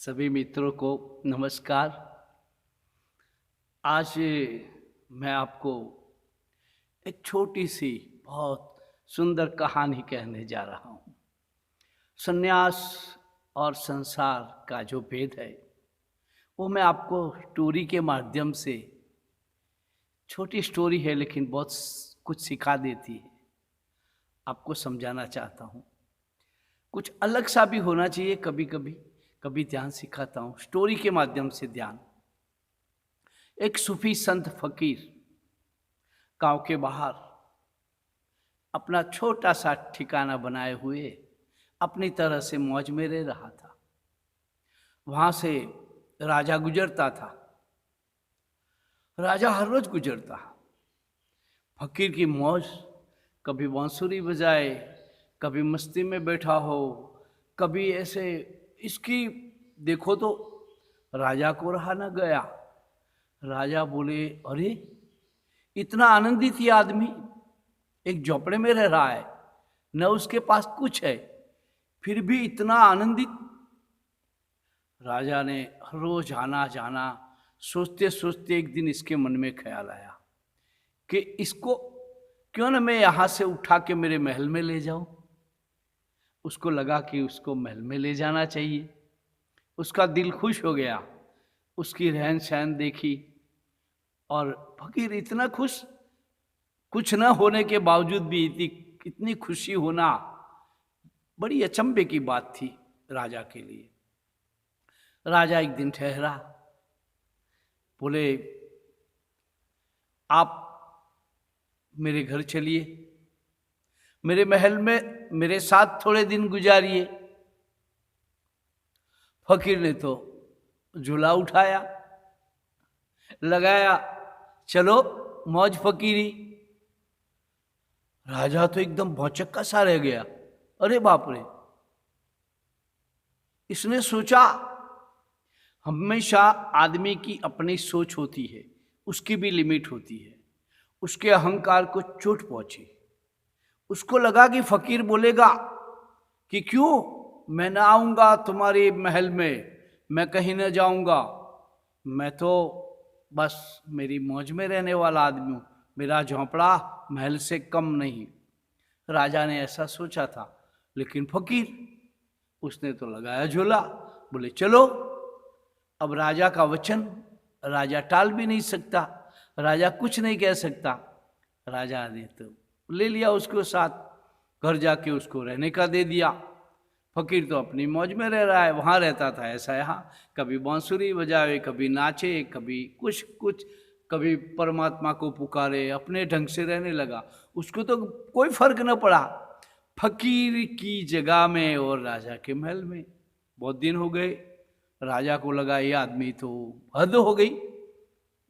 सभी मित्रों को नमस्कार। आज मैं आपको एक छोटी सी बहुत सुंदर कहानी कहने जा रहा हूँ। संन्यास और संसार का जो भेद है वो मैं आपको स्टोरी के माध्यम से, छोटी स्टोरी है लेकिन बहुत कुछ सिखा देती है, आपको समझाना चाहता हूँ। कुछ अलग सा भी होना चाहिए कभी कभी, कभी ध्यान सिखाता हूँ स्टोरी के माध्यम से ध्यान। एक सूफी संत फकीर गांव के बाहर अपना छोटा सा ठिकाना बनाए हुए अपनी तरह से मौज में रह रहा था। वहां से राजा गुजरता था। राजा हर रोज गुजरता। फकीर की मौज, कभी बांसुरी बजाए, कभी मस्ती में बैठा हो, कभी ऐसे। इसकी देखो तो राजा को रहा न गया। राजा बोले, अरे इतना आनंदित ये आदमी एक झोपड़े में रह रहा है, न उसके पास कुछ है, फिर भी इतना आनंदित। राजा ने हर रोज आना जाना सोचते सोचते एक दिन इसके मन में ख्याल आया कि इसको क्यों न मैं यहां से उठा के मेरे महल में ले जाऊं। उसको लगा कि उसको महल में ले जाना चाहिए। उसका दिल खुश हो गया, उसकी रहन सहन देखी, और फकीर इतना खुश, कुछ न होने के बावजूद भी इतनी खुशी होना बड़ी अचंभे की बात थी राजा के लिए। राजा एक दिन ठहरा, बोले, आप मेरे घर चलिए, मेरे महल में मेरे साथ थोड़े दिन गुजारिए। फकीर ने तो झूला उठाया, लगाया, चलो मौज फकीरी। राजा तो एकदम भौचक्का सा रह गया। अरे बाप रे! इसने सोचा, हमेशा आदमी की अपनी सोच होती है, उसकी भी लिमिट होती है। उसके अहंकार को चोट पहुंची। उसको लगा कि फकीर बोलेगा कि क्यों मैं ना आऊंगा तुम्हारे महल में, मैं कहीं ना जाऊंगा, मैं तो बस मेरी मौज में रहने वाला आदमी हूं, मेरा झोंपड़ा महल से कम नहीं। राजा ने ऐसा सोचा था, लेकिन फकीर, उसने तो लगाया झोला। बोले चलो। अब राजा का वचन राजा टाल भी नहीं सकता, राजा कुछ नहीं कह सकता। राजा ने तो ले लिया उसको साथ, घर जाके उसको रहने का दे दिया। फकीर तो अपनी मौज में रह रहा है, वहाँ रहता था ऐसा यहाँ, कभी बांसुरी बजावे, कभी नाचे, कभी कुछ, कभी परमात्मा को पुकारे, अपने ढंग से रहने लगा। उसको तो कोई फर्क न पड़ा, फकीर की जगह में और राजा के महल में। बहुत दिन हो गए, राजा को लगा ये आदमी तो हद हो गई।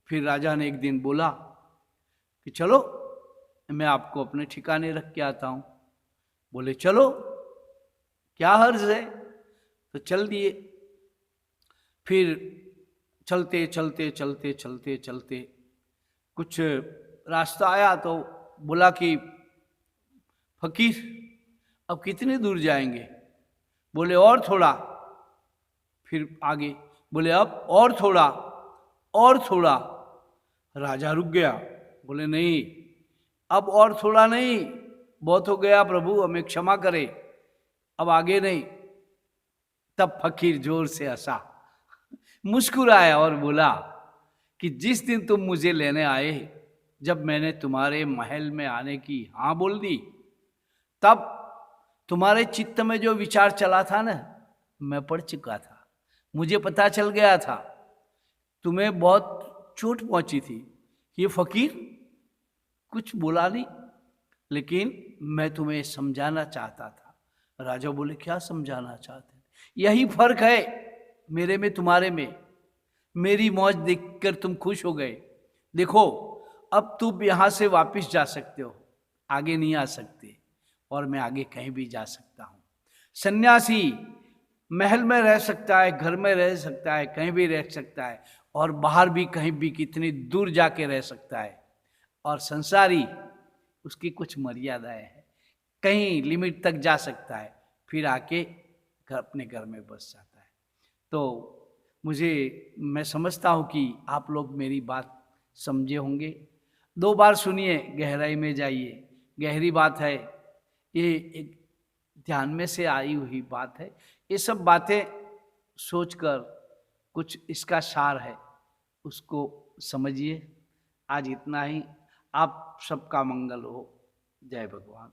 फिर राजा ने एक दिन बोला कि चलो मैं आपको अपने ठिकाने रख के आता हूं। बोले चलो, क्या हर्ज है? तो चल दिए। फिर चलते चलते चलते चलते चलते कुछ रास्ता आया तो बोला कि फकीर अब कितनी दूर जाएंगे? बोले और थोड़ा। फिर आगे बोले अब और थोड़ा, और थोड़ा। राजा रुक गया, बोले नहीं, अब और थोड़ा नहीं, बहुत हो गया प्रभु, हमें क्षमा करे, अब आगे नहीं। तब फकीर जोर से हंसा, मुस्कुराया और बोला कि जिस दिन तुम मुझे लेने आए, जब मैंने तुम्हारे महल में आने की हाँ बोल दी, तब तुम्हारे चित्त में जो विचार चला था ना, मैं पढ़ चुका था, मुझे पता चल गया था, तुम्हें बहुत चोट पहुंची थी। ये फकीर कुछ बोला नहीं, लेकिन मैं तुम्हें समझाना चाहता था। राजा बोले क्या समझाना चाहते? यही फर्क है मेरे में तुम्हारे में। मेरी मौज देखकर तुम खुश हो गए। देखो अब तुम यहां से वापस जा सकते हो, आगे नहीं आ सकते, और मैं आगे कहीं भी जा सकता हूं। सन्यासी महल में रह सकता है, घर में रह सकता है, कहीं भी रह सकता है, और बाहर भी कहीं भी कितनी दूर जाके रह सकता है। और संसारी, उसकी कुछ मर्यादाएं हैं, कहीं लिमिट तक जा सकता है, फिर आके अपने घर में बस जाता है। तो मैं समझता हूँ कि आप लोग मेरी बात समझे होंगे। 2 बार सुनिए, गहराई में जाइए। गहरी बात है, ये एक ध्यान में से आई हुई बात है। ये सब बातें सोचकर कुछ इसका सार है, उसको समझिए। आज इतना ही। आप सबका मंगल हो। जय भगवान।